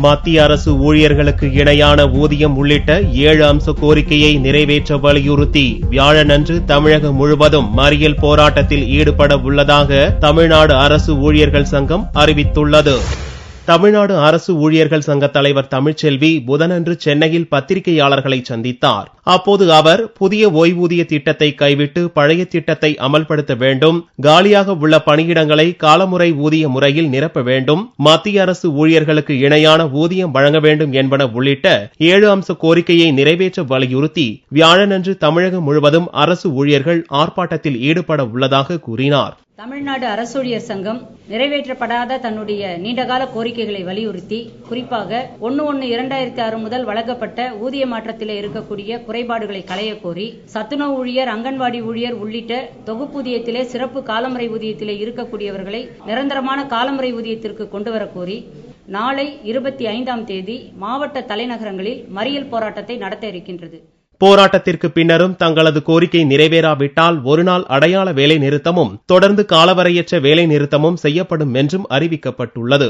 மத்திய அரசு ஊழியர்களுக்கு இணையான ஊதியம் உள்ளிட்ட 7 அம்ச கோரிக்கையை நிறைவேற்ற வலியுறுத்தி வியாழனன்று தமிழகம் முழுவதும் மறியல் போராட்டத்தில் ஈடுபட உள்ளதாக தமிழ்நாடு அரசு ஊழியர்கள் சங்கம் அறிவித்துள்ளது. தமிழ்நாடு அரசு ஊழியர்கள் சங்க தலைவர் தமிழ்ச்செல்வி புதனன்று சென்னையில் பத்திரிகையாளர்களை சந்தித்தார். அப்போது அவர் புதிய ஓய்வூதிய திட்டத்தை கைவிட்டு பழைய திட்டத்தை அமல்படுத்த வேண்டும், காலியாக உள்ள பணியிடங்களை காலமுறை ஊதிய முறையில் நிரப்ப வேண்டும், மத்திய அரசு ஊழியர்களுக்கு இணையான ஊதியம் வழங்க வேண்டும் என்பன உள்ளிட்ட 7 அம்ச கோரிக்கையை நிறைவேற்ற வலியுறுத்தி வியாழனன்று தமிழகம் முழுவதும் அரசு ஊழியர்கள் ஆர்ப்பாட்டத்தில் ஈடுபட உள்ளதாக கூறினார். தமிழ்நாடு அரசூழியர் சங்கம் நிறைவேற்றப்படாத தன்னுடைய நீண்டகால கோரிக்கைகளை வலியுறுத்தி குறிப்பாக 1/1/2006 முதல் வழங்கப்பட்ட ஊதிய மாற்றத்தில் இருக்கக்கூடிய குறைபாடுகளை களைய கோரி சத்துணவு ஊழியர், அங்கன்வாடி ஊழியர் உள்ளிட்ட தொகுப்பூதியத்திலே சிறப்பு காலமுறை ஊதியத்திலே இருக்கக்கூடியவர்களை நிரந்தரமான காலமுறை ஊதியத்திற்கு கொண்டுவர கோரி நாளை 25ஆம் தேதி மாவட்ட தலைநகரங்களில் மறியல் போராட்டத்தை நடத்த இருக்கின்றது. போராட்டத்திற்கு பின்னரும் தங்களது கோரிக்கை நிறைவேறாவிட்டால் ஒருநாள் அடையாள வேலை நிறுத்தமும் தொடர்ந்து காலவரையற்ற வேலை நிறுத்தமும் செய்யப்படும் என்றும் அறிவிக்கப்பட்டுள்ளது.